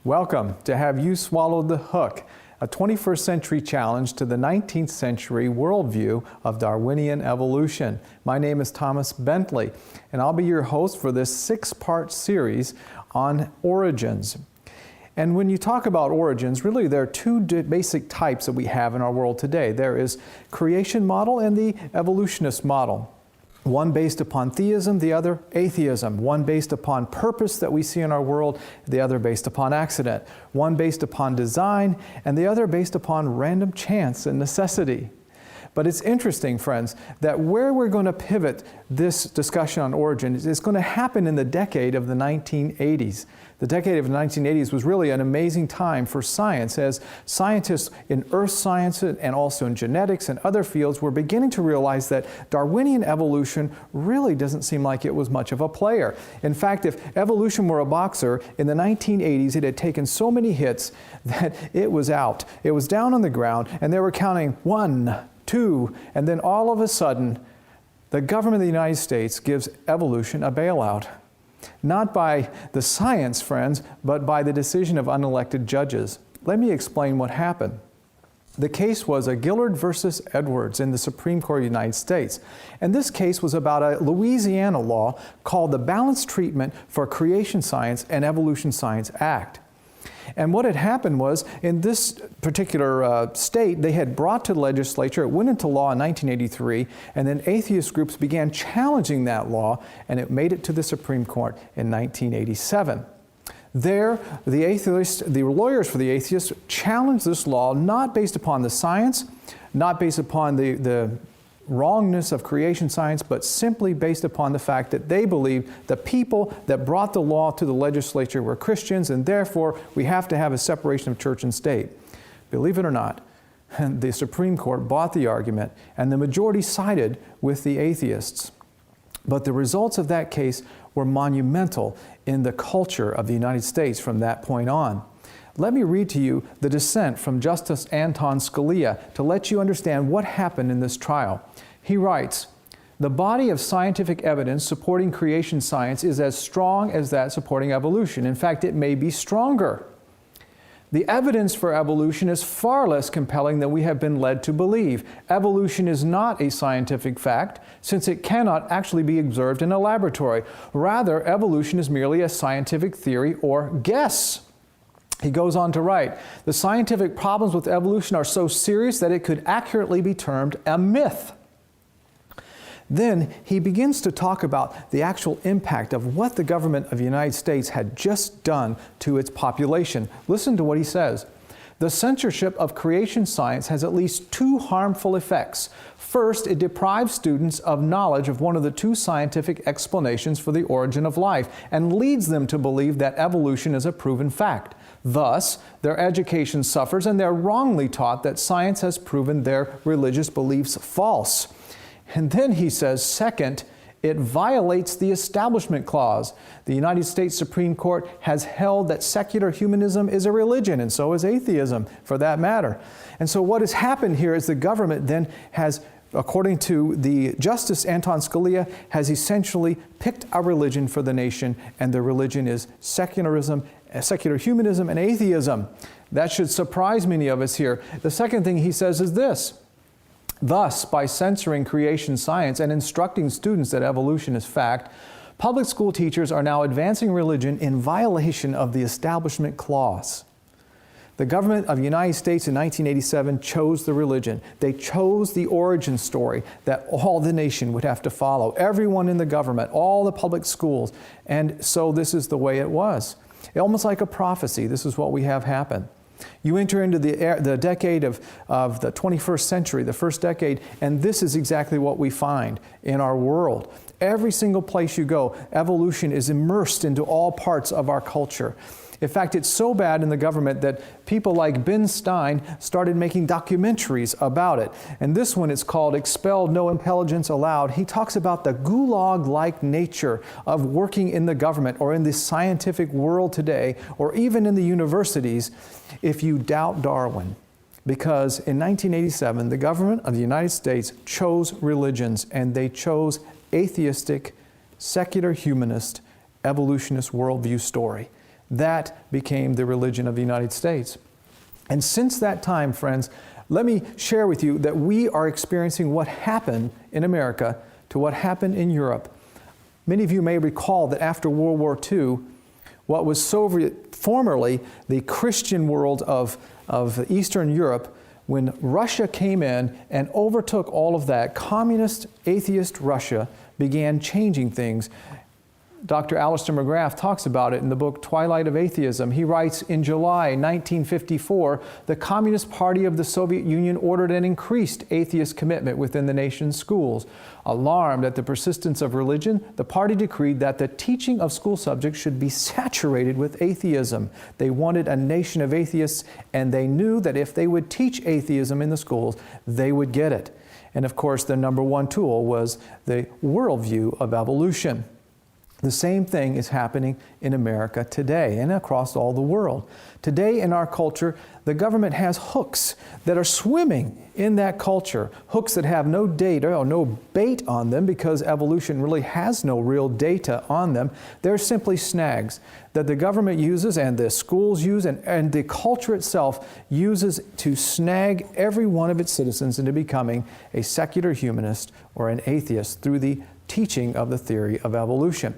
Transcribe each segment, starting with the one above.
Welcome to Have You Swallowed the Hook, a 21st century challenge to the 19th century worldview of Darwinian evolution. My name is Thomas Bentley, and I'll be your host for this 6-part series on origins. And when you talk about origins, really there are two basic types that we have in our world today. There is creation model and the evolutionist model. One based upon theism, the other atheism. One based upon purpose that we see in our world, the other based upon accident. One based upon design, and the other based upon random chance and necessity. But it's interesting, friends, that where we're going to pivot this discussion on origins is going to happen in the decade of the 1980s. The decade of the 1980s was really an amazing time for science, as scientists in earth science and also in genetics and other fields were beginning to realize that Darwinian evolution really doesn't seem like it was much of a player. In fact, if evolution were a boxer, in the 1980s it had taken so many hits that it was out. It was down on the ground, and they were counting 1, 2, and then all of a sudden, the government of the United States gives evolution a bailout. Not by the science, friends, but by the decision of unelected judges. Let me explain what happened. The case was a Gillard versus Edwards in the Supreme Court of the United States. And this case was about a Louisiana law called the Balanced Treatment for Creation Science and Evolution Science Act. And what had happened was, in this particular state, they had brought to the legislature, it went into law in 1983, and then atheist groups began challenging that law, and it made it to the Supreme Court in 1987. There, the lawyers for the atheists challenged this law not based upon the science, not based upon the wrongness of creation science, but simply based upon the fact that they believed the people that brought the law to the legislature were Christians, and therefore we have to have a separation of church and state. Believe it or not, the Supreme Court bought the argument, and the majority sided with the atheists. But the results of that case were monumental in the culture of the United States from that point on. Let me read to you the dissent from Justice Anton Scalia to let you understand what happened in this trial. He writes, "The body of scientific evidence supporting creation science is as strong as that supporting evolution. In fact, it may be stronger. The evidence for evolution is far less compelling than we have been led to believe. Evolution is not a scientific fact, since it cannot actually be observed in a laboratory. Rather, evolution is merely a scientific theory or guess." He goes on to write, "The scientific problems with evolution are so serious that it could accurately be termed a myth." Then he begins to talk about the actual impact of what the government of the United States had just done to its population. Listen to what he says. "The censorship of creation science has at least 2 harmful effects. First, it deprives students of knowledge of one of the 2 scientific explanations for the origin of life and leads them to believe that evolution is a proven fact. Thus, their education suffers, and they're wrongly taught that science has proven their religious beliefs false." And then he says, second, it violates the Establishment Clause. The United States Supreme Court has held that secular humanism is a religion, and so is atheism, for that matter. And so what has happened here is the government then has, according to the Justice Anton Scalia, has essentially picked a religion for the nation, and the religion is secularism, secular humanism, and atheism. That should surprise many of us here. The second thing he says is this: "Thus, by censoring creation science and instructing students that evolution is fact, public school teachers are now advancing religion in violation of the Establishment Clause." The government of the United States in 1987 chose the religion. They chose the origin story that all the nation would have to follow. Everyone in the government, all the public schools. And so this is the way it was. Almost like a prophecy, this is what we have happen. You enter into the decade of the 21st century, the first decade, and this is exactly what we find in our world. Every single place you go, evolution is immersed into all parts of our culture. In fact, it's so bad in the government that people like Ben Stein started making documentaries about it. And this one is called Expelled, No Intelligence Allowed. He talks about the gulag-like nature of working in the government or in the scientific world today, or even in the universities, if you doubt Darwin. Because in 1987, the government of the United States chose religions, and they chose atheistic, secular humanist, evolutionist worldview story. That became the religion of the United States. And since that time, friends, let me share with you that we are experiencing what happened in America to what happened in Europe. Many of you may recall that after World War II, what was formerly the Christian world of Eastern Europe, when Russia came in and overtook all of that, communist, atheist Russia began changing things. Dr. Alistair McGrath talks about it in the book Twilight of Atheism. He writes, in July 1954, the Communist Party of the Soviet Union ordered an increased atheist commitment within the nation's schools. Alarmed at the persistence of religion, the party decreed that the teaching of school subjects should be saturated with atheism. They wanted a nation of atheists, and they knew that if they would teach atheism in the schools, they would get it. And of course, the number one tool was the worldview of evolution. The same thing is happening in America today and across all the world. Today in our culture, the government has hooks that are swimming in that culture. Hooks that have no data or no bait on them because evolution really has no real data on them. They're simply snags that the government uses and the schools use and the culture itself uses to snag every one of its citizens into becoming a secular humanist or an atheist through the teaching of the theory of evolution.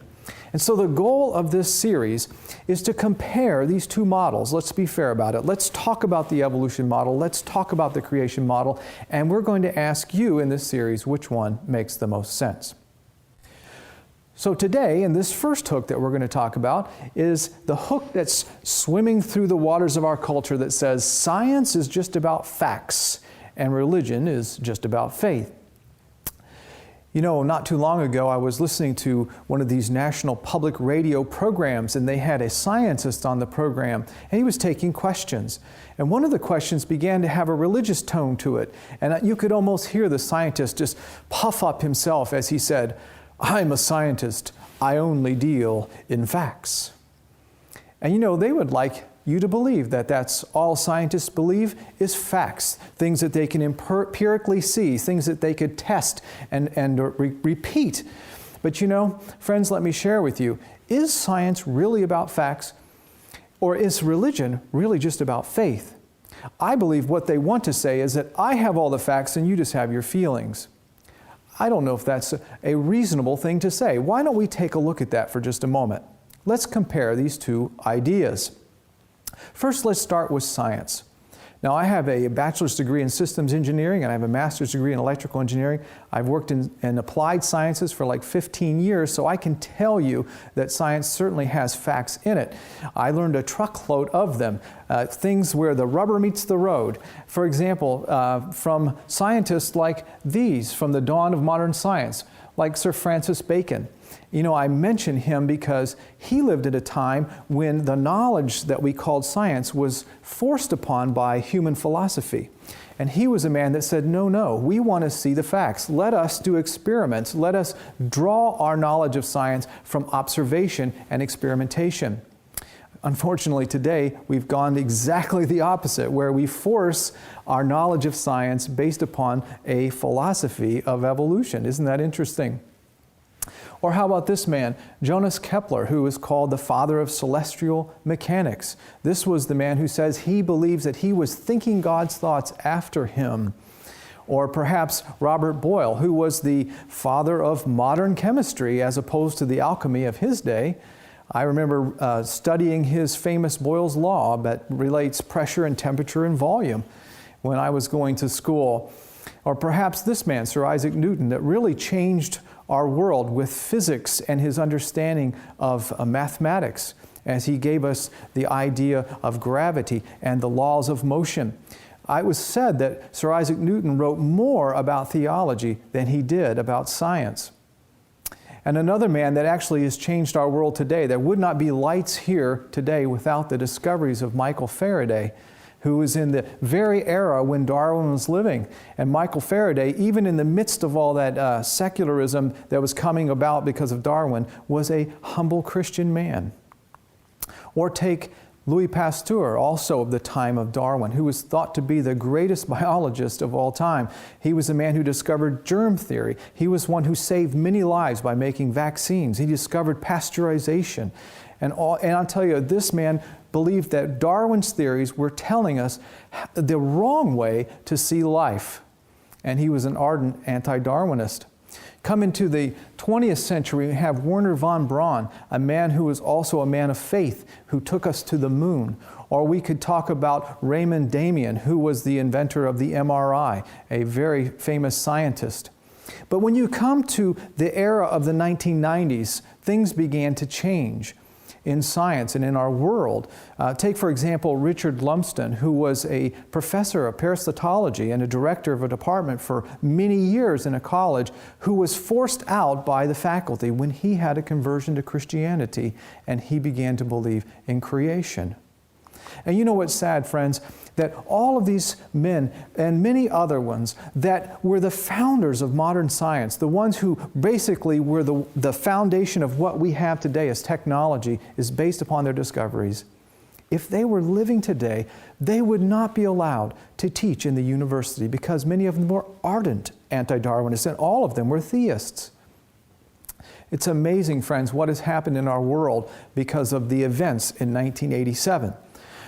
And so the goal of this series is to compare these two models. Let's be fair about it. Let's talk about the evolution model. Let's talk about the creation model. And we're going to ask you in this series which one makes the most sense. So today, in this first hook that we're going to talk about, is the hook that's swimming through the waters of our culture that says science is just about facts and religion is just about faith. You know, not too long ago, I was listening to one of these national public radio programs, and they had a scientist on the program, and he was taking questions. And one of the questions began to have a religious tone to it, and you could almost hear the scientist just puff up himself as he said, "I'm a scientist. I only deal in facts." And you know, they would like you to believe that that's all scientists believe is facts, things that they can empirically see, things that they could test and repeat. But you know, friends, let me share with you, is science really about facts, or is religion really just about faith? I believe what they want to say is that I have all the facts and you just have your feelings. I don't know if that's a reasonable thing to say. Why don't we take a look at that for just a moment? Let's compare these two ideas. First, let's start with science. Now, I have a bachelor's degree in systems engineering and I have a master's degree in electrical engineering. I've worked in applied sciences for like 15 years, so I can tell you that science certainly has facts in it. I learned a truckload of them, things where the rubber meets the road. For example, from scientists like these, from the dawn of modern science, like Sir Francis Bacon. You know, I mention him because he lived at a time when the knowledge that we called science was forced upon by human philosophy. And he was a man that said, no, we want to see the facts. Let us do experiments. Let us draw our knowledge of science from observation and experimentation. Unfortunately, today, we've gone exactly the opposite, where we force our knowledge of science based upon a philosophy of evolution. Isn't that interesting? Or how about this man, Johannes Kepler, who is called the father of celestial mechanics? This was the man who says he believes that he was thinking God's thoughts after him. Or perhaps Robert Boyle, who was the father of modern chemistry as opposed to the alchemy of his day. I remember studying his famous Boyle's Law that relates pressure and temperature and volume when I was going to school. Or perhaps this man, Sir Isaac Newton, that really changed our world with physics and his understanding of mathematics as he gave us the idea of gravity and the laws of motion. It was said that Sir Isaac Newton wrote more about theology than he did about science. And another man that actually has changed our world today. There would not be lights here today without the discoveries of Michael Faraday, who was in the very era when Darwin was living. And Michael Faraday, even in the midst of all that secularism that was coming about because of Darwin, was a humble Christian man. Or take Louis Pasteur, also of the time of Darwin, who was thought to be the greatest biologist of all time. He was a man who discovered germ theory. He was one who saved many lives by making vaccines. He discovered pasteurization. And I'll tell you, this man believed that Darwin's theories were telling us the wrong way to see life. And he was an ardent anti-Darwinist. Come into the 20th century, we have Wernher von Braun, a man who was also a man of faith, who took us to the moon. Or we could talk about Raymond Damien, who was the inventor of the MRI, a very famous scientist. But when you come to the era of the 1990s, things began to change in science and in our world. Take, for example, Richard Lumsden, who was a professor of parasitology and a director of a department for many years in a college, who was forced out by the faculty when he had a conversion to Christianity and he began to believe in creation. And you know what's sad, friends? That all of these men and many other ones that were the founders of modern science, the ones who basically were the foundation of what we have today as technology, is based upon their discoveries. If they were living today, they would not be allowed to teach in the university because many of them were ardent anti-Darwinists and all of them were theists. It's amazing, friends, what has happened in our world because of the events in 1987.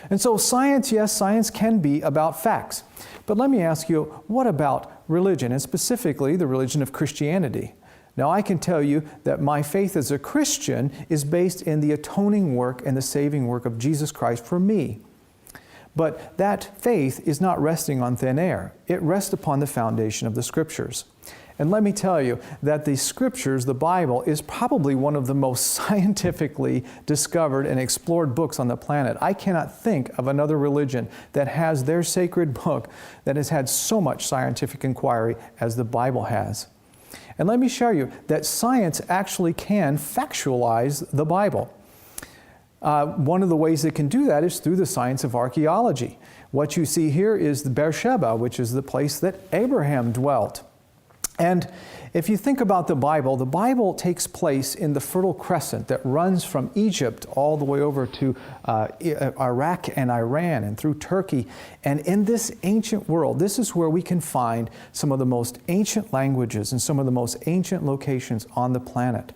And so science, yes, science can be about facts. But let me ask you, what about religion, and specifically the religion of Christianity? Now, I can tell you that my faith as a Christian is based in the atoning work and the saving work of Jesus Christ for me. But that faith is not resting on thin air. It rests upon the foundation of the Scriptures. And let me tell you that the Scriptures, the Bible, is probably one of the most scientifically discovered and explored books on the planet. I cannot think of another religion that has their sacred book that has had so much scientific inquiry as the Bible has. And let me show you that science actually can factualize the Bible. One of the ways it can do that is through the science of archaeology. What you see here is the Beersheba, which is the place that Abraham dwelt. And if you think about the Bible takes place in the Fertile Crescent that runs from Egypt all the way over to Iraq and Iran and through Turkey. And in this ancient world, this is where we can find some of the most ancient languages and some of the most ancient locations on the planet.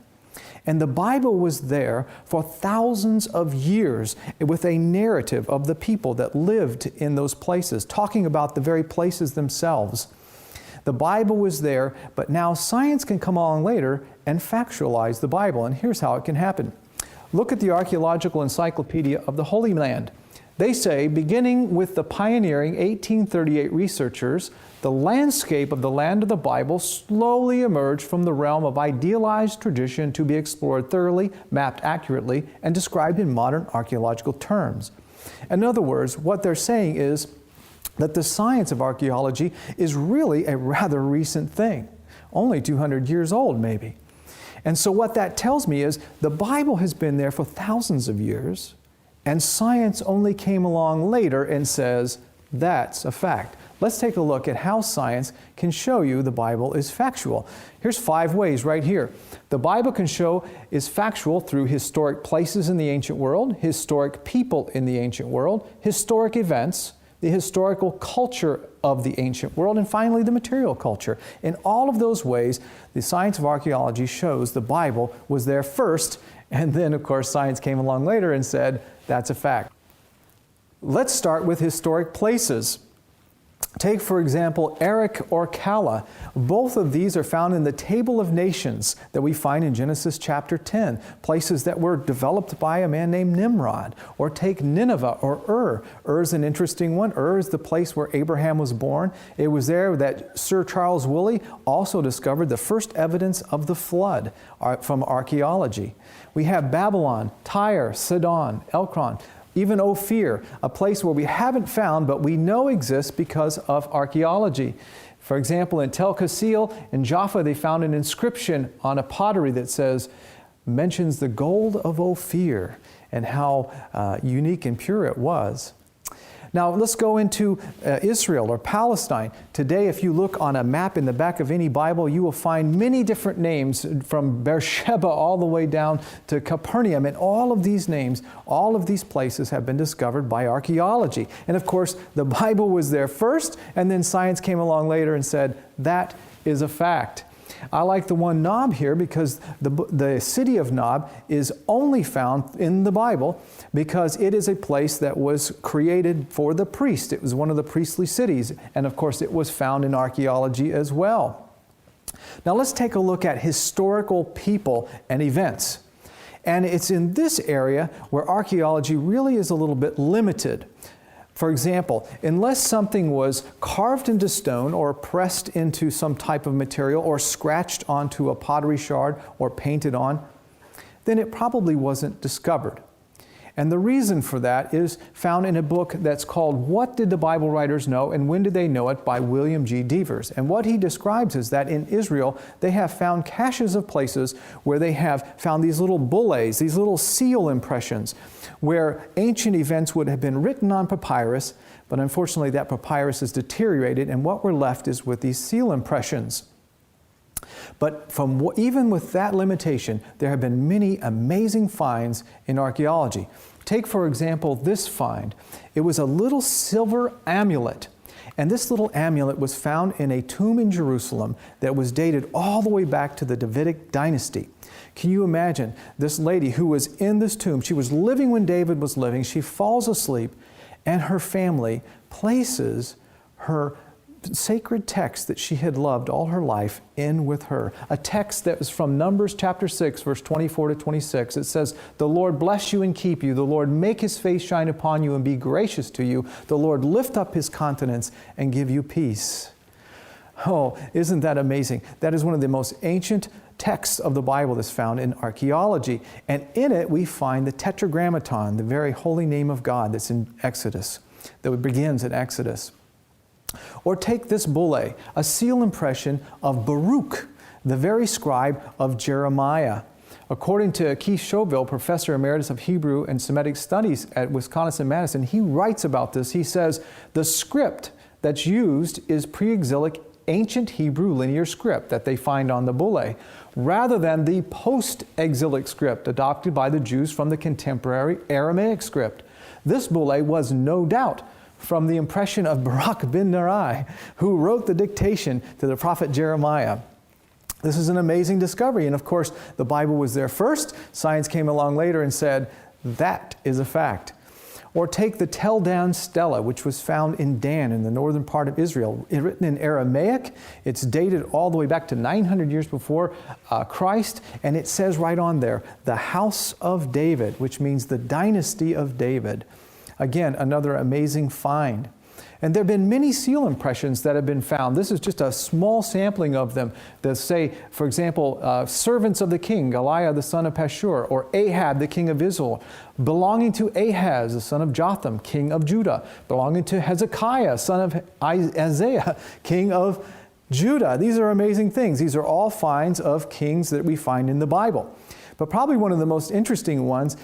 And the Bible was there for thousands of years with a narrative of the people that lived in those places, talking about the very places themselves. The Bible was there, but now science can come along later and factualize the Bible. And here's how it can happen. Look at the Archaeological Encyclopedia of the Holy Land. They say, beginning with the pioneering 1838 researchers, the landscape of the land of the Bible slowly emerged from the realm of idealized tradition to be explored thoroughly, mapped accurately, and described in modern archaeological terms. In other words, what they're saying is that the science of archaeology is really a rather recent thing, only 200 years old maybe. And so what that tells me is the Bible has been there for thousands of years, and science only came along later and says, that's a fact. Let's take a look at how science can show you the Bible is factual. Here's 5 ways right here. The Bible can show is factual through historic places in the ancient world, historic people in the ancient world, historic events, the historical culture of the ancient world, and finally the material culture. In all of those ways, the science of archaeology shows the Bible was there first, and then of course science came along later and said, that's a fact. Let's start with historic places. Take, for example, Erech or Kala. Both of these are found in the Table of Nations that we find in Genesis chapter 10, places that were developed by a man named Nimrod. Or take Nineveh or Ur. Ur is an interesting one. Ur is the place where Abraham was born. It was there that Sir Charles Woolley also discovered the first evidence of the flood from archaeology. We have Babylon, Tyre, Sidon, Ekron, even Ophir, a place where we haven't found but we know exists because of archaeology. For example, in Tel Qasil in Jaffa, they found an inscription on a pottery that mentions the gold of Ophir and how unique and pure it was. Now let's go into Israel or Palestine. Today, if you look on a map in the back of any Bible, you will find many different names from Beersheba all the way down to Capernaum. And all of these names, all of these places have been discovered by archaeology. And of course, the Bible was there first, and then science came along later and said, that is a fact. I like the one Nob here because the city of Nob is only found in the Bible because it is a place that was created for the priest. It was one of the priestly cities, and of course it was found in archaeology as well. Now let's take a look at historical people and events. And it's in this area where archaeology really is a little bit limited. For example, unless something was carved into stone or pressed into some type of material or scratched onto a pottery shard or painted on, then it probably wasn't discovered. And the reason for that is found in a book that's called What Did the Bible Writers Know and When Did They Know It by William G. Devers. And what he describes is that in Israel, they have found caches of places where they have found these little bullae, these little seal impressions, where ancient events would have been written on papyrus, but unfortunately that papyrus is deteriorated, and what we're left is with these seal impressions. But even with that limitation, there have been many amazing finds in archaeology. Take, for example, this find. It was a little silver amulet. And this little amulet was found in a tomb in Jerusalem that was dated all the way back to the Davidic dynasty. Can you imagine this lady who was in this tomb? She was living when David was living. She falls asleep, and her family places her sacred text that she had loved all her life in with her. A text that was from Numbers chapter 6, verse 24 to 26. It says, "The Lord bless you and keep you. The Lord make His face shine upon you and be gracious to you. The Lord lift up His countenance and give you peace." Oh, isn't that amazing? That is one of the most ancient texts of the Bible that's found in archaeology. And in it we find the Tetragrammaton, the very holy name of God that's in Exodus, that begins in Exodus. Or take this bullae, a seal impression of Baruch, the very scribe of Jeremiah. According to Keith Chauville, Professor Emeritus of Hebrew and Semitic Studies at Wisconsin-Madison, he writes about this. He says, the script that's used is pre-exilic ancient Hebrew linear script that they find on the bullae, rather than the post-exilic script adopted by the Jews from the contemporary Aramaic script. This bullae was no doubt from the impression of Baruch ben Neri, who wrote the dictation to the prophet Jeremiah. This is an amazing discovery, and of course, the Bible was there first. Science came along later and said, that is a fact. Or take the Tel Dan Stela, which was found in Dan in the northern part of Israel, written in Aramaic. It's dated all the way back to 900 years before Christ, and it says right on there, the house of David, which means the dynasty of David. Again, another amazing find. And there have been many seal impressions that have been found. This is just a small sampling of them that say, for example, servants of the king, Goliath the son of Pashur, or Ahab the king of Israel, belonging to Ahaz the son of Jotham, king of Judah, belonging to Hezekiah, son of Isaiah, king of Judah. These are amazing things. These are all finds of kings that we find in the Bible. But probably one of the most interesting ones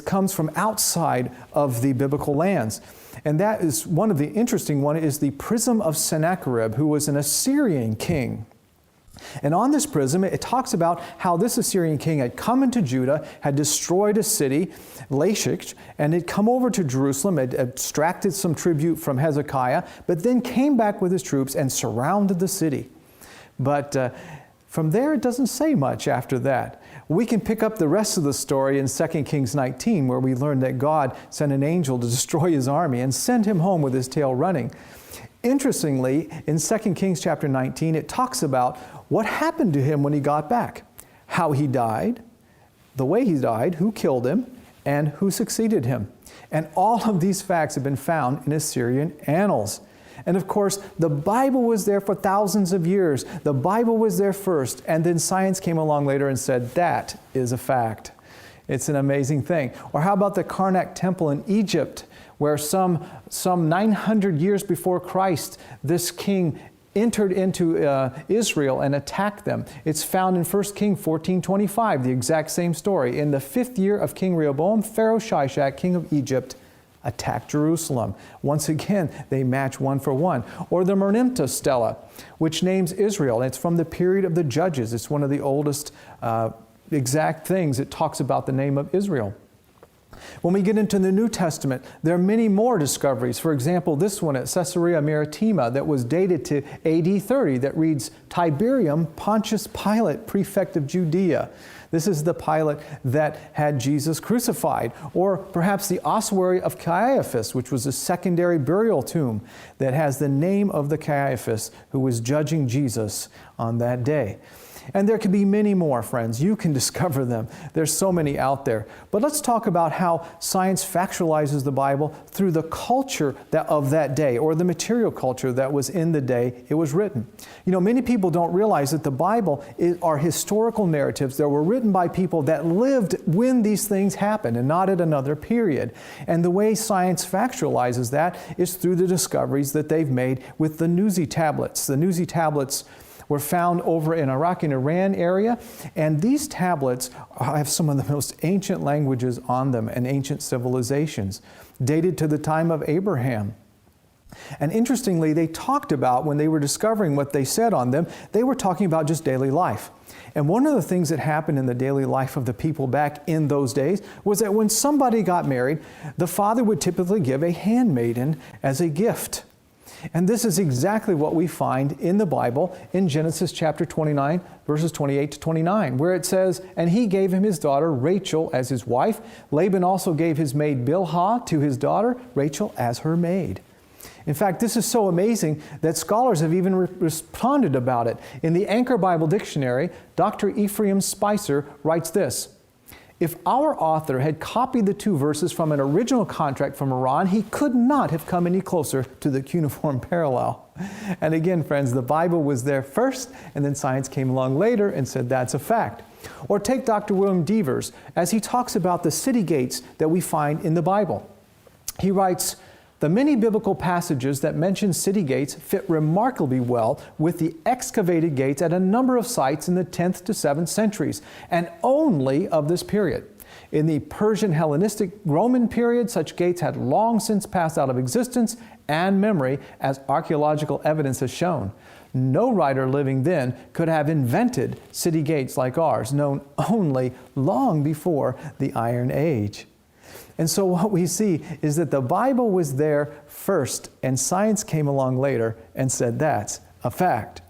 comes from outside of the biblical lands. And that is one of the interesting one is the prism of Sennacherib, who was an Assyrian king. And on this prism, it talks about how this Assyrian king had come into Judah, had destroyed a city, Lachish, and had come over to Jerusalem, had extracted some tribute from Hezekiah, but then came back with his troops and surrounded the city. But from there, it doesn't say much after that. We can pick up the rest of the story in 2 Kings 19, where we learn that God sent an angel to destroy his army and send him home with his tail running. Interestingly, in 2 Kings chapter 19, it talks about what happened to him when he got back, how he died, the way he died, who killed him, and who succeeded him. And all of these facts have been found in Assyrian annals. And of course, the Bible was there for thousands of years. The Bible was there first, and then science came along later and said, that is a fact. It's an amazing thing. Or how about the Karnak temple in Egypt, where some 900 years before Christ, this king entered into Israel and attacked them. It's found in 1 Kings 14:25, the exact same story. In the 5th year of King Rehoboam, Pharaoh Shishak, king of Egypt, attacked Jerusalem. Once again, they match one for one. Or the Merneptah stela, which names Israel. It's from the period of the Judges. It's one of the oldest exact things. It talks about the name of Israel. When we get into the New Testament, there are many more discoveries. For example, this one at Caesarea Maritima that was dated to AD 30 that reads, Tiberium Pontius Pilate, prefect of Judea. This is the Pilate that had Jesus crucified. Or perhaps the ossuary of Caiaphas, which was a secondary burial tomb that has the name of the Caiaphas who was judging Jesus on that day. And there could be many more, friends. You can discover them. There's so many out there. But let's talk about how science factualizes the Bible through the culture of that day, or the material culture that was in the day it was written. You know, many people don't realize that the Bible are historical narratives that were written by people that lived when these things happened and not at another period. And the way science factualizes that is through the discoveries that they've made with the Nuzi tablets. The Nuzi tablets were found over in Iraq and Iran area, and these tablets have some of the most ancient languages on them and ancient civilizations, dated to the time of Abraham. And interestingly, they talked about, when they were discovering what they said on them, they were talking about just daily life. And one of the things that happened in the daily life of the people back in those days was that when somebody got married, the father would typically give a handmaiden as a gift. And this is exactly what we find in the Bible in Genesis chapter 29, verses 28 to 29, where it says, And he gave him his daughter Rachel as his wife. Laban also gave his maid Bilhah to his daughter Rachel as her maid. In fact, this is so amazing that scholars have even responded about it. In the Anchor Bible Dictionary, Dr. Ephraim Spicer writes this, If our author had copied the 2 verses from an original contract from Iran, he could not have come any closer to the cuneiform parallel. And again, friends, the Bible was there first, and then science came along later and said that's a fact. Or take Dr. William Devers, as he talks about the city gates that we find in the Bible. He writes, The many biblical passages that mention city gates fit remarkably well with the excavated gates at a number of sites in the 10th to 7th centuries, and only of this period. In the Persian Hellenistic Roman period, such gates had long since passed out of existence and memory, as archaeological evidence has shown. No writer living then could have invented city gates like ours, known only long before the Iron Age. And so what we see is that the Bible was there first, and science came along later and said that's a fact.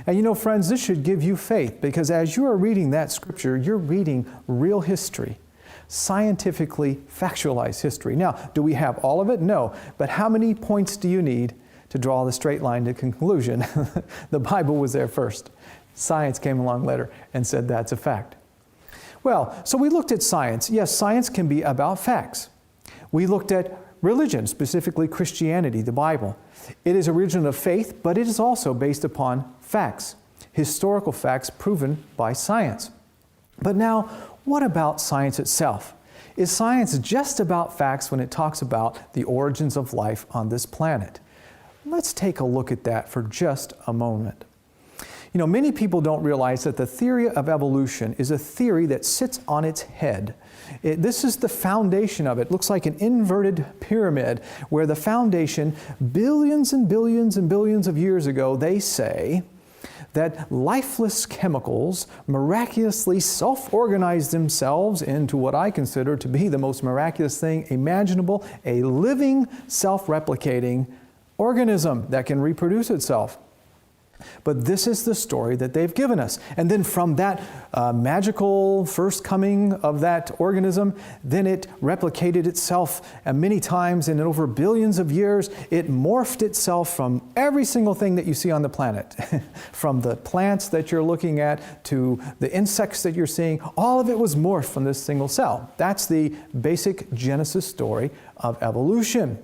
And you know, friends, this should give you faith, because as you are reading that scripture, you're reading real history, scientifically factualized history. Now, do we have all of it? No. But how many points do you need to draw the straight line to conclusion? The Bible was there first. Science came along later and said that's a fact. Well, so we looked at science. Yes, science can be about facts. We looked at religion, specifically Christianity, the Bible. It is a religion of faith, but it is also based upon facts, historical facts proven by science. But now, what about science itself? Is science just about facts when it talks about the origins of life on this planet? Let's take a look at that for just a moment. You know, many people don't realize that the theory of evolution is a theory that sits on its head. This is the foundation of it. It looks like an inverted pyramid where the foundation, billions and billions and billions of years ago, they say that lifeless chemicals miraculously self-organize themselves into what I consider to be the most miraculous thing imaginable, a living, self-replicating organism that can reproduce itself. But this is the story that they've given us. And then from that magical first coming of that organism, then it replicated itself many times, and over billions of years, it morphed itself from every single thing that you see on the planet. From the plants that you're looking at to the insects that you're seeing, all of it was morphed from this single cell. That's the basic Genesis story of evolution.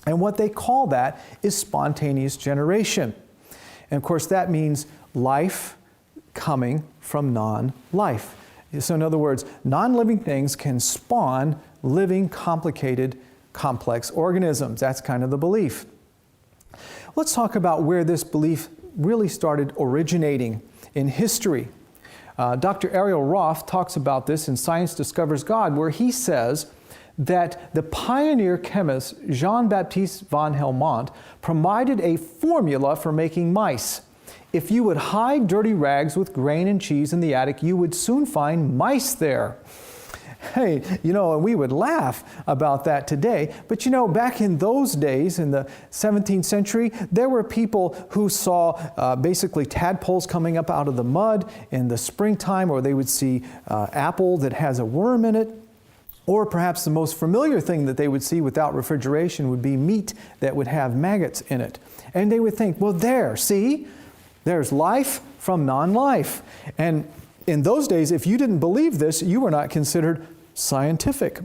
And what they call that is spontaneous generation. And of course, that means life coming from non-life. So in other words, non-living things can spawn living, complicated, complex organisms. That's kind of the belief. Let's talk about where this belief really started originating in history. Dr. Ariel Roth talks about this in Science Discovers God, where he says that the pioneer chemist Jean-Baptiste von Helmont provided a formula for making mice. If you would hide dirty rags with grain and cheese in the attic, you would soon find mice there. Hey, we would laugh about that today, but back in those days, in the 17th century, there were people who saw basically tadpoles coming up out of the mud in the springtime, or they would see apple that has a worm in it. Or perhaps the most familiar thing that they would see without refrigeration would be meat that would have maggots in it. And they would think, well, there's life from non-life. And in those days, if you didn't believe this, you were not considered scientific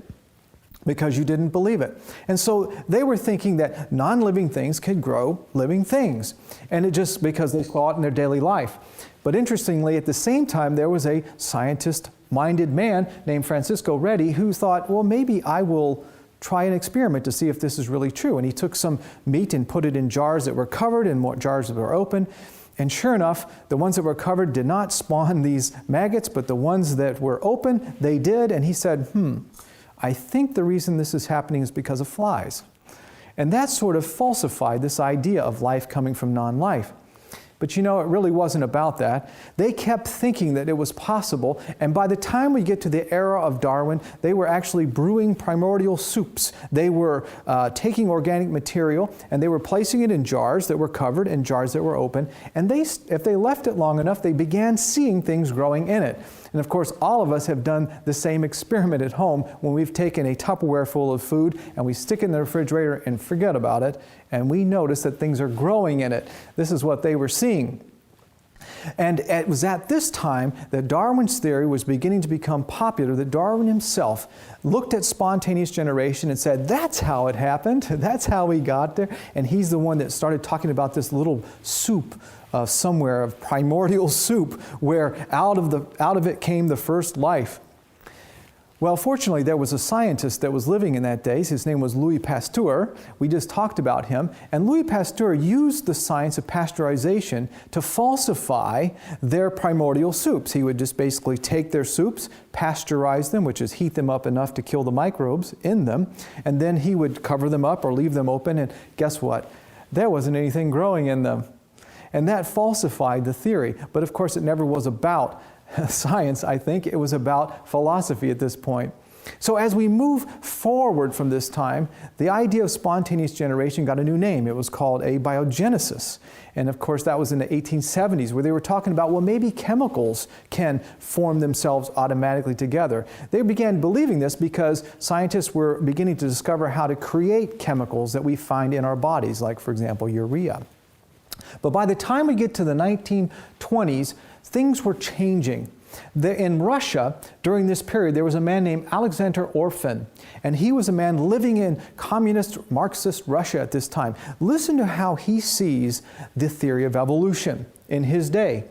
because you didn't believe it. And so they were thinking that non-living things could grow living things. And it just because they saw it in their daily life. But interestingly, at the same time, there was a scientist-minded man named Francisco Redi who thought, well, maybe I will try an experiment to see if this is really true. And he took some meat and put it in jars that were covered and more jars that were open. And sure enough, the ones that were covered did not spawn these maggots, but the ones that were open, they did. And he said, I think the reason this is happening is because of flies. And that sort of falsified this idea of life coming from non-life. But it really wasn't about that. They kept thinking that it was possible, and by the time we get to the era of Darwin, they were actually brewing primordial soups. They were taking organic material, and they were placing it in jars that were covered and jars that were open, and if they left it long enough, they began seeing things growing in it. And of course, all of us have done the same experiment at home when we've taken a Tupperware full of food and we stick it in the refrigerator and forget about it, and we notice that things are growing in it. This is what they were seeing. And it was at this time that Darwin's theory was beginning to become popular, that Darwin himself looked at spontaneous generation and said, that's how it happened, that's how we got there. And he's the one that started talking about this little soup somewhere, of primordial soup, where out of it came the first life. Well, fortunately, there was a scientist that was living in that days. His name was Louis Pasteur. We just talked about him. And Louis Pasteur used the science of pasteurization to falsify their primordial soups. He would just basically take their soups, pasteurize them, which is heat them up enough to kill the microbes in them, and then he would cover them up or leave them open, and guess what? There wasn't anything growing in them. And that falsified the theory. But of course, it never was about science, I think. It was about philosophy at this point. So as we move forward from this time, the idea of spontaneous generation got a new name. It was called abiogenesis. And of course, that was in the 1870s, where they were talking about, well, maybe chemicals can form themselves automatically together. They began believing this because scientists were beginning to discover how to create chemicals that we find in our bodies, like, for example, urea. But by the time we get to the 1920s, things were changing. In Russia, during this period, there was a man named Alexander Orphan, and he was a man living in communist Marxist Russia at this time. Listen to how he sees the theory of evolution in his day.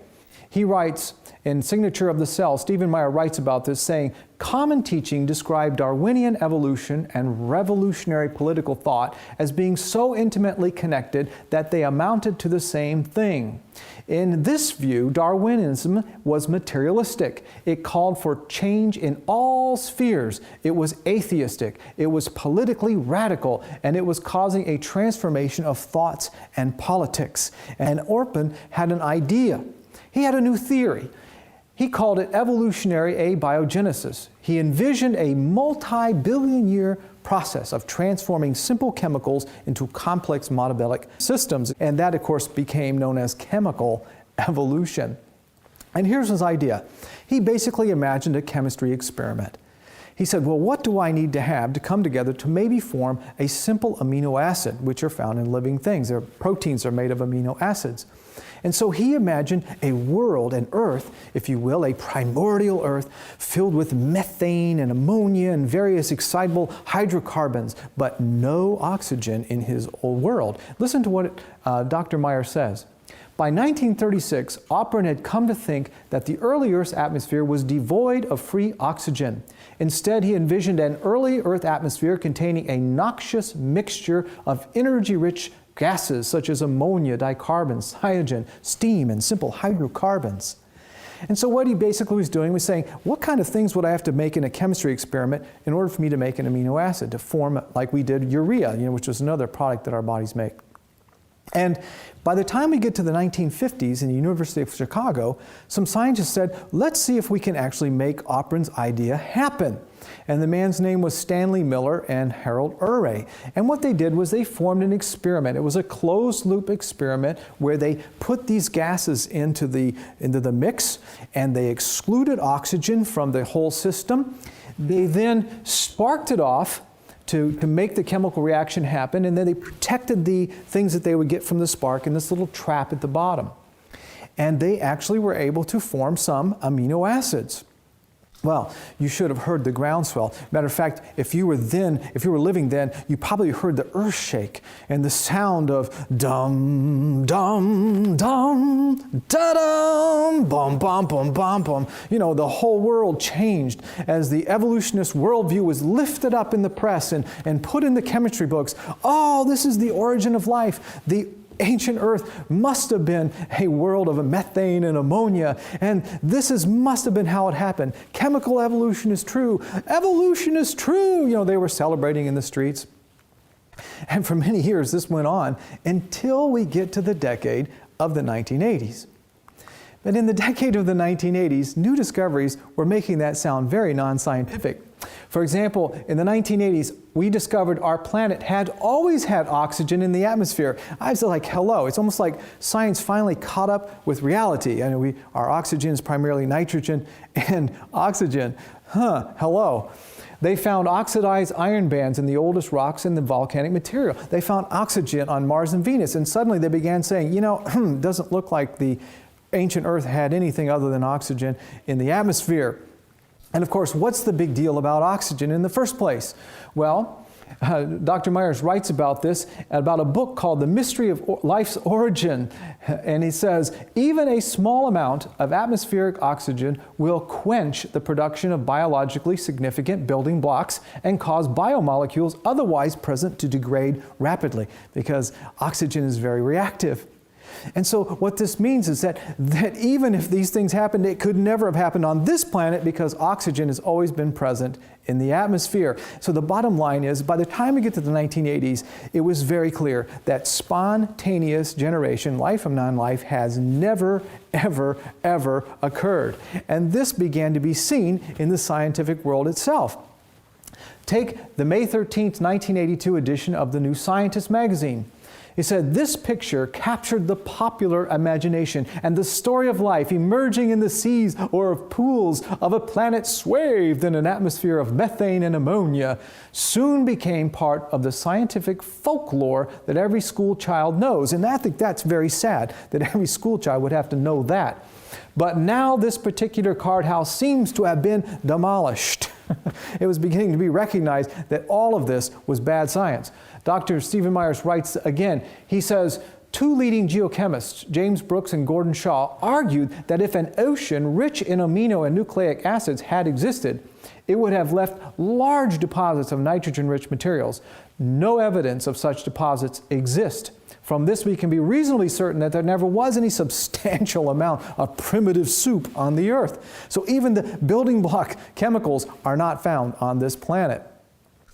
He writes in Signature of the Cell, Stephen Meyer writes about this, saying, common teaching described Darwinian evolution and revolutionary political thought as being so intimately connected that they amounted to the same thing. In this view, Darwinism was materialistic. It called for change in all spheres. It was atheistic. It was politically radical, and it was causing a transformation of thoughts and politics. And Orphan had an idea. He had a new theory. He called it evolutionary abiogenesis. He envisioned a multi-billion-year process of transforming simple chemicals into complex metabolic systems. And that, of course, became known as chemical evolution. And here's his idea. He basically imagined a chemistry experiment. He said, well, what do I need to have to come together to maybe form a simple amino acid, which are found in living things? Their proteins are made of amino acids. And so he imagined a world, an earth, if you will, a primordial earth filled with methane and ammonia and various excitable hydrocarbons, but no oxygen in his old world. Listen to what Dr. Meyer says. By 1936, Orphan had come to think that the early Earth's atmosphere was devoid of free oxygen. Instead, he envisioned an early Earth atmosphere containing a noxious mixture of energy-rich gases such as ammonia, dicarbons, hydrogen, steam, and simple hydrocarbons. And so what he basically was doing was saying, what kind of things would I have to make in a chemistry experiment in order for me to make an amino acid, to form, like we did, urea, which was another product that our bodies make. And by the time we get to the 1950s in the University of Chicago, some scientists said, let's see if we can actually make Opren's idea happen. And the man's name was Stanley Miller and Harold Urey. And what they did was they formed an experiment. It was a closed-loop experiment where they put these gases into the mix, and they excluded oxygen from the whole system. They then sparked it off to make the chemical reaction happen, and then they protected the things that they would get from the spark in this little trap at the bottom. And they actually were able to form some amino acids. Well, you should have heard the groundswell. Matter of fact, if you were living then, you probably heard the earth shake and the sound of dum, dum, dum, da-dum, bum, bum, bum, bum, bum. The whole world changed as the evolutionist worldview was lifted up in the press and put in the chemistry books. Oh, this is the origin of life. The ancient Earth must have been a world of methane and ammonia, and this must have been how it happened. Chemical evolution is true. Evolution is true. They were celebrating in the streets. And for many years this went on until we get to the decade of the 1980s. But in the decade of the 1980s, new discoveries were making that sound very non-scientific. For example, in the 1980s, we discovered our planet had always had oxygen in the atmosphere. I was like, hello. It's almost like science finally caught up with reality. Our oxygen is primarily nitrogen and oxygen. Hello. They found oxidized iron bands in the oldest rocks in the volcanic material. They found oxygen on Mars and Venus, and suddenly they began saying, doesn't look like the ancient Earth had anything other than oxygen in the atmosphere. And of course, what's the big deal about oxygen in the first place? Well, Dr. Myers writes about this, about a book called The Mystery of Life's Origin. And he says, even a small amount of atmospheric oxygen will quench the production of biologically significant building blocks and cause biomolecules otherwise present to degrade rapidly, because oxygen is very reactive. And so what this means is that even if these things happened, it could never have happened on this planet because oxygen has always been present in the atmosphere. So the bottom line is, by the time we get to the 1980s, it was very clear that spontaneous generation, life from non-life, has never, ever, ever occurred. And this began to be seen in the scientific world itself. Take the May 13th, 1982 edition of the New Scientist magazine. He said, this picture captured the popular imagination and the story of life emerging in the seas or of pools of a planet swathed in an atmosphere of methane and ammonia soon became part of the scientific folklore that every school child knows. And I think that's very sad that every school child would have to know that. But now this particular card house seems to have been demolished. It was beginning to be recognized that all of this was bad science. Dr. Stephen Myers writes again, he says, two leading geochemists, James Brooks and Gordon Shaw, argued that if an ocean rich in amino and nucleic acids had existed, it would have left large deposits of nitrogen-rich materials. No evidence of such deposits exist. From this, we can be reasonably certain that there never was any substantial amount of primitive soup on the Earth. So even the building block chemicals are not found on this planet.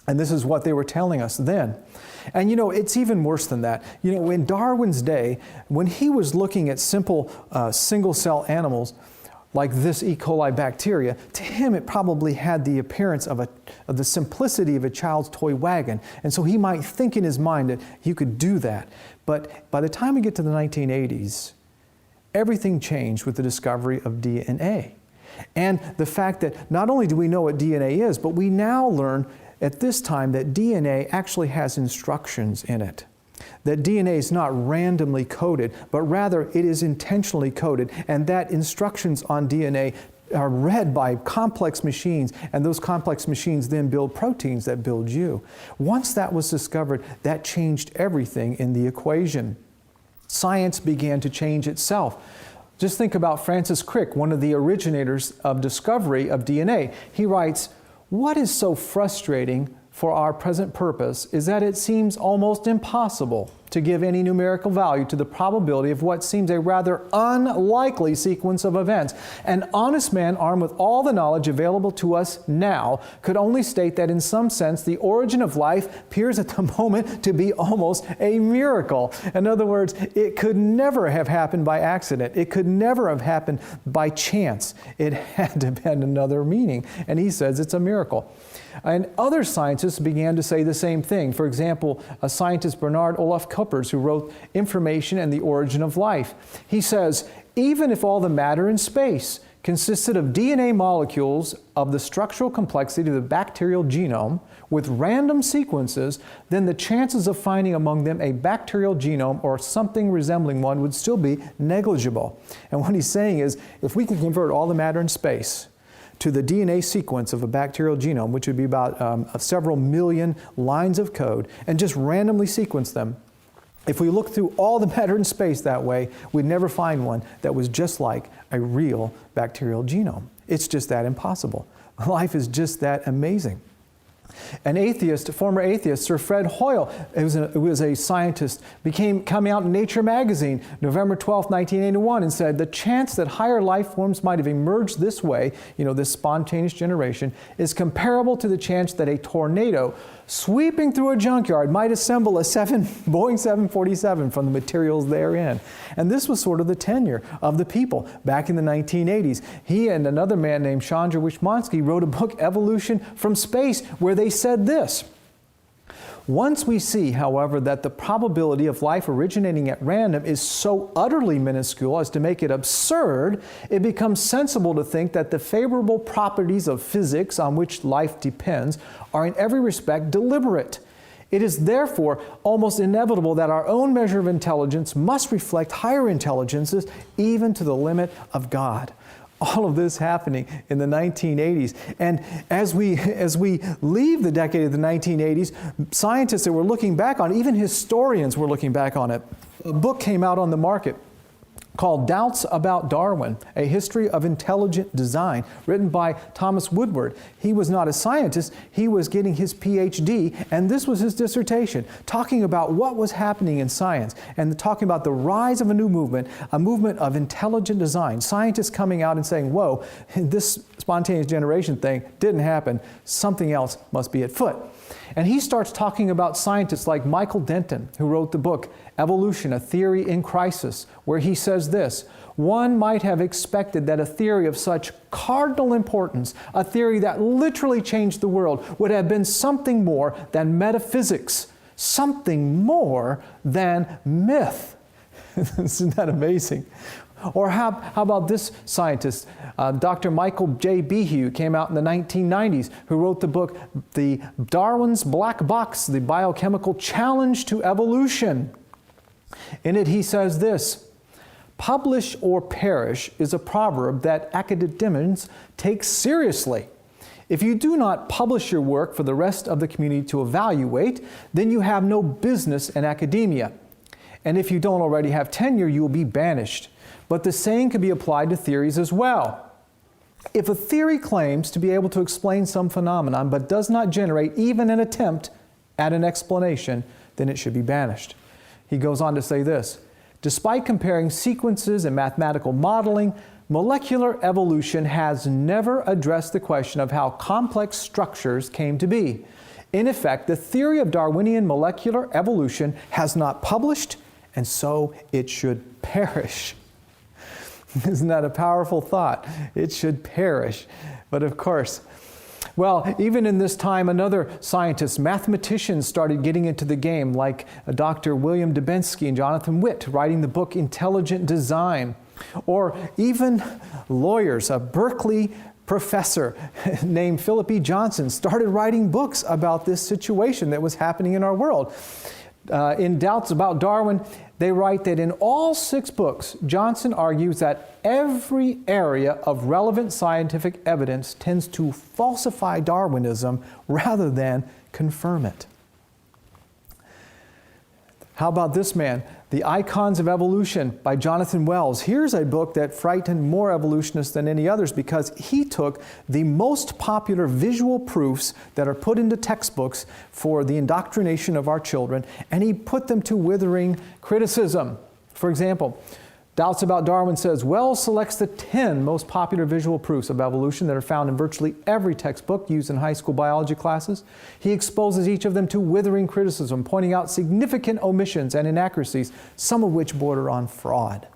And this is what they were telling us then. And it's even worse than that. In Darwin's day, when he was looking at simple single-cell animals, like this E. coli bacteria, to him it probably had the appearance of the simplicity of a child's toy wagon. And so he might think in his mind that you could do that. But by the time we get to the 1980s, everything changed with the discovery of DNA. And the fact that not only do we know what DNA is, but we now learn at this time that DNA actually has instructions in it. That DNA is not randomly coded, but rather it is intentionally coded, and that instructions on DNA are read by complex machines, and those complex machines then build proteins that build you. Once that was discovered, that changed everything in the equation. Science began to change itself. Just think about Francis Crick, one of the originators of discovery of DNA. He writes, "What is so frustrating for our present purpose is that it seems almost impossible to give any numerical value to the probability of what seems a rather unlikely sequence of events. An honest man armed with all the knowledge available to us now could only state that in some sense the origin of life appears at the moment to be almost a miracle. In other words, it could never have happened by accident. It could never have happened by chance. It had to have had another meaning. And he says it's a miracle. And other scientists began to say the same thing. For example, a scientist, Bernard Olaf Kuppers, who wrote Information and the Origin of Life. He says, even if all the matter in space consisted of DNA molecules of the structural complexity of the bacterial genome with random sequences, then the chances of finding among them a bacterial genome or something resembling one would still be negligible. And what he's saying is, if we can convert all the matter in space to the DNA sequence of a bacterial genome, which would be about several million lines of code, and just randomly sequence them, if we look through all the matter in space that way, we'd never find one that was just like a real bacterial genome. It's just that impossible. Life is just that amazing. An atheist, former atheist, Sir Fred Hoyle, who was a scientist, coming out in Nature magazine, November 12, 1981, and said, the chance that higher life forms might have emerged this way, this spontaneous generation, is comparable to the chance that a tornado sweeping through a junkyard might assemble a Boeing 747 from the materials therein. And this was sort of the tenure of the people back in the 1980s. He and another man named Chandra Wishmansky wrote a book, Evolution from Space, where they said this: once we see, however, that the probability of life originating at random is so utterly minuscule as to make it absurd, it becomes sensible to think that the favorable properties of physics on which life depends are in every respect deliberate. It is therefore almost inevitable that our own measure of intelligence must reflect higher intelligences, even to the limit of God. All of this happening in the 1980s. And as we leave the decade of the 1980s, scientists that were looking back on, even historians were looking back on it. A book came out on the market called Doubts About Darwin, A History of Intelligent Design, written by Thomas Woodward. He was not a scientist, he was getting his PhD, and this was his dissertation, talking about what was happening in science, and talking about the rise of a new movement, a movement of intelligent design. Scientists coming out and saying, whoa, this spontaneous generation thing didn't happen, something else must be at foot. And he starts talking about scientists like Michael Denton, who wrote the book Evolution, A Theory in Crisis, where he says this: one might have expected that a theory of such cardinal importance, a theory that literally changed the world, would have been something more than metaphysics, something more than myth. Isn't that amazing? Or how about this scientist, Dr. Michael J. Behe, came out in the 1990s, who wrote the book, The Darwin's Black Box, The Biochemical Challenge to Evolution. In it, he says this: publish or perish is a proverb that academics take seriously. If you do not publish your work for the rest of the community to evaluate, then you have no business in academia. And if you don't already have tenure, you will be banished. But the same can be applied to theories as well. If a theory claims to be able to explain some phenomenon but does not generate even an attempt at an explanation, then it should be banished. He goes on to say this: despite comparing sequences and mathematical modeling, molecular evolution has never addressed the question of how complex structures came to be. In effect, the theory of Darwinian molecular evolution has not published, and so it should perish. Isn't that a powerful thought? It should perish. But of course, well, even in this time, another scientist, mathematicians started getting into the game, like Dr. William Dubensky and Jonathan Witt, writing the book Intelligent Design. Or even lawyers, a Berkeley professor named Philip E. Johnson started writing books about this situation that was happening in our world. In Doubts About Darwin, they write that in all 6 books, Johnson argues that every area of relevant scientific evidence tends to falsify Darwinism rather than confirm it. How about this man? The Icons of Evolution by Jonathan Wells. Here's a book that frightened more evolutionists than any others because he took the most popular visual proofs that are put into textbooks for the indoctrination of our children, and he put them to withering criticism. For example, Doubts About Darwin says, Wells selects the 10 most popular visual proofs of evolution that are found in virtually every textbook used in high school biology classes. He exposes each of them to withering criticism, pointing out significant omissions and inaccuracies, some of which border on fraud.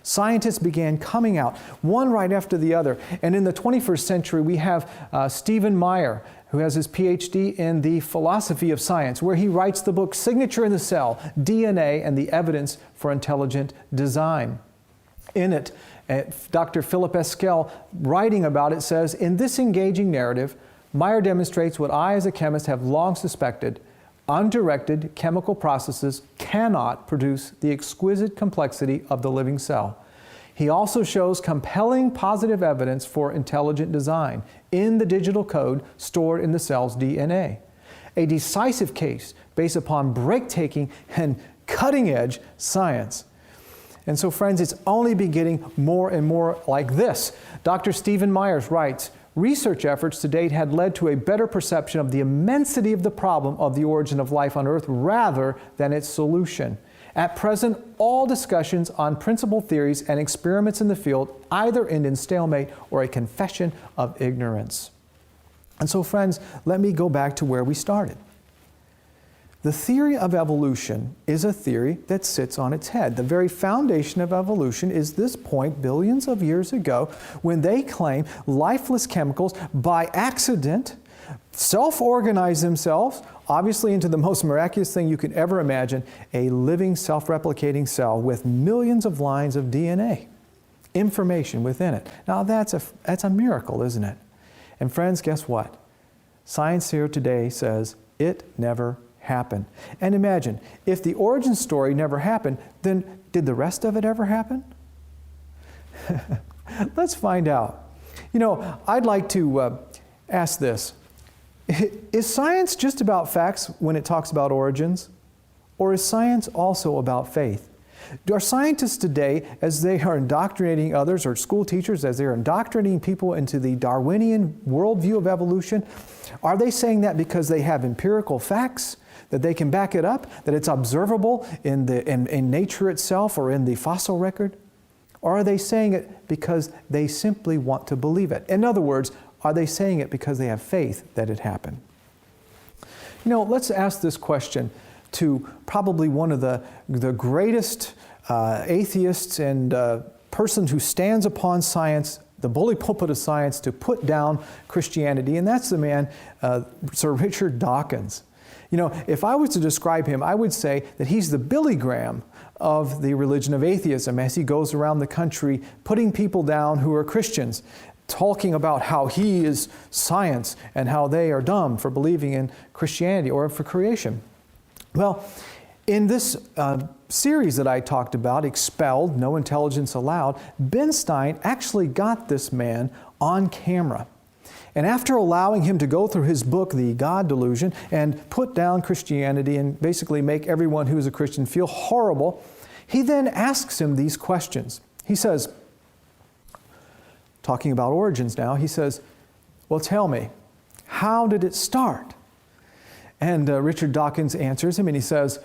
Scientists began coming out, one right after the other. And in the 21st century, we have Stephen Meyer, who has his PhD in the philosophy of science, where he writes the book Signature in the Cell, DNA and the Evidence for Intelligent Design. In it, Dr. Philip Eskel, writing about it, says, in this engaging narrative, Meyer demonstrates what I as a chemist have long suspected: undirected chemical processes cannot produce the exquisite complexity of the living cell. He also shows compelling positive evidence for intelligent design in the digital code stored in the cell's DNA. A decisive case based upon breathtaking and cutting-edge science. And so, friends, it's only been getting more and more like this. Dr. Stephen Myers writes, research efforts to date had led to a better perception of the immensity of the problem of the origin of life on Earth rather than its solution. At present, all discussions on principal theories and experiments in the field either end in stalemate or a confession of ignorance. And so, friends, let me go back to where we started. The theory of evolution is a theory that sits on its head. The very foundation of evolution is this point billions of years ago when they claim lifeless chemicals by accident self-organize themselves, obviously into the most miraculous thing you could ever imagine, a living self-replicating cell with millions of lines of DNA, information within it. Now that's a miracle, isn't it? And friends, guess what? Science here today says it never happened. And imagine, if the origin story never happened, then did the rest of it ever happen? Let's find out. You know, I'd like to ask this. Is science just about facts when it talks about origins? Or is science also about faith? Are scientists today, as they are indoctrinating others, or school teachers, as they are indoctrinating people into the Darwinian worldview of evolution, are they saying that because they have empirical facts, that they can back it up, that it's observable in nature itself or in the fossil record? Or are they saying it because they simply want to believe it? In other words, are they saying it because they have faith that it happened? You know, let's ask this question to probably one of the greatest atheists and person who stands upon science, the bully pulpit of science, to put down Christianity, and that's the man, Sir Richard Dawkins. You know, if I was to describe him, I would say that he's the Billy Graham of the religion of atheism as he goes around the country putting people down who are Christians, talking about how he is science and how they are dumb for believing in Christianity or for creation. Well, in this series that I talked about, Expelled, No Intelligence Allowed, Ben Stein actually got this man on camera. And after allowing him to go through his book, The God Delusion, and put down Christianity and basically make everyone who is a Christian feel horrible, he then asks him these questions. He says, talking about origins now, he says, well, tell me, how did it start? And Richard Dawkins answers him and he says,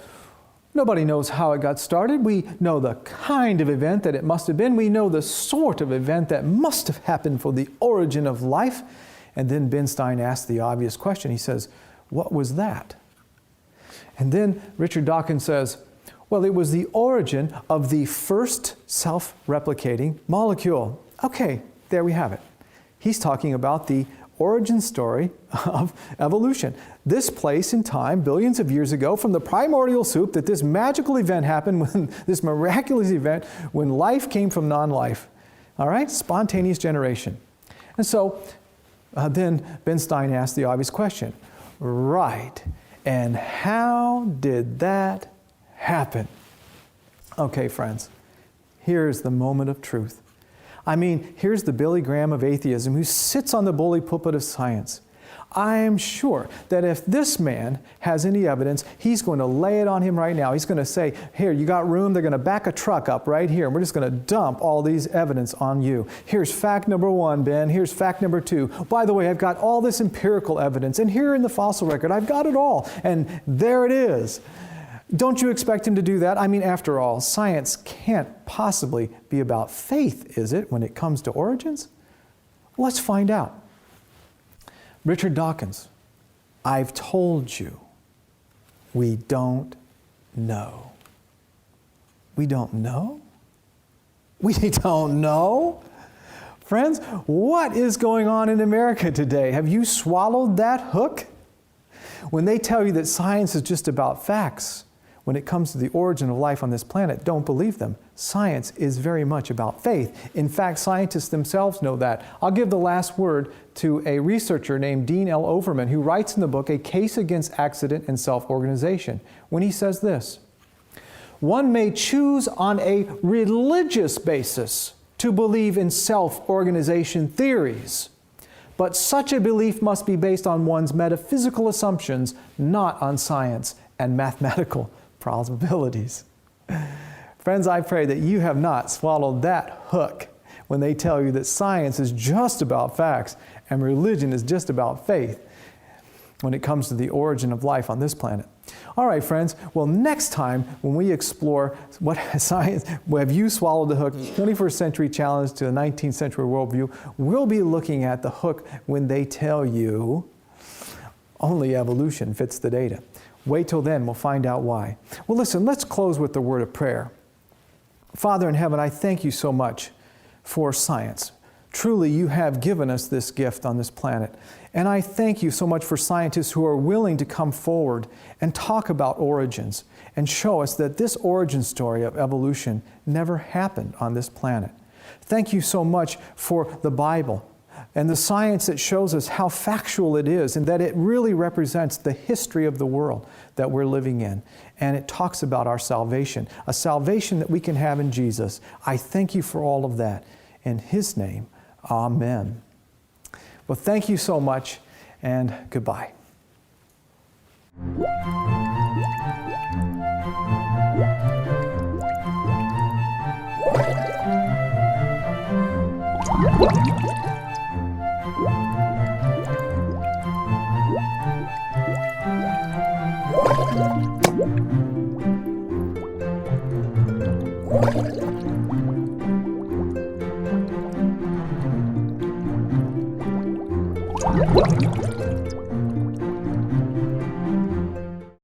nobody knows how it got started. We know the kind of event that it must have been. We know the sort of event that must have happened for the origin of life. And then Ben Stein asks the obvious question. He says, what was that? And then Richard Dawkins says, well, it was the origin of the first self-replicating molecule. Okay, there we have it. He's talking about the origin story of evolution. This place in time, billions of years ago, from the primordial soup, that this magical event happened, when this miraculous event, when life came from non-life. All right? Spontaneous generation. And so then Ben Stein asked the obvious question. Right. And how did that happen? Okay, friends. Here's the moment of truth. I mean, here's the Billy Graham of atheism who sits on the bully pulpit of science. I'm sure that if this man has any evidence, he's going to lay it on him right now. He's going to say, here, you got room? They're going to back a truck up right here, and we're just going to dump all these evidence on you. Here's fact number 1, Ben. Here's fact number 2. By the way, I've got all this empirical evidence, and here in the fossil record, I've got it all, and there it is. Don't you expect him to do that? I mean, after all, science can't possibly be about faith, is it, when it comes to origins? Let's find out. Richard Dawkins, I've told you, we don't know. We don't know? We don't know? Friends, what is going on in America today? Have you swallowed that hook? When they tell you that science is just about facts, when it comes to the origin of life on this planet, don't believe them. Science is very much about faith. In fact, scientists themselves know that. I'll give the last word to a researcher named Dean L. Overman, who writes in the book, A Case Against Accident and Self-Organization, when he says this: one may choose on a religious basis to believe in self-organization theories, but such a belief must be based on one's metaphysical assumptions, not on science and mathematical probabilities. Friends, I pray that you have not swallowed that hook when they tell you that science is just about facts and religion is just about faith when it comes to the origin of life on this planet. All right, friends, well, next time when we explore what science, have you swallowed the hook, 21st century challenge to the 19th century worldview, we'll be looking at the hook when they tell you only evolution fits the data. Wait till then, we'll find out why. Well, listen, let's close with the word of prayer. Father in heaven, I thank you so much for science. Truly, you have given us this gift on this planet. And I thank you so much for scientists who are willing to come forward and talk about origins and show us that this origin story of evolution never happened on this planet. Thank you so much for the Bible and the science that shows us how factual it is and that it really represents the history of the world that we're living in. And it talks about our salvation, a salvation that we can have in Jesus. I thank you for all of that. In His name, amen. Well, thank you so much, and goodbye. What?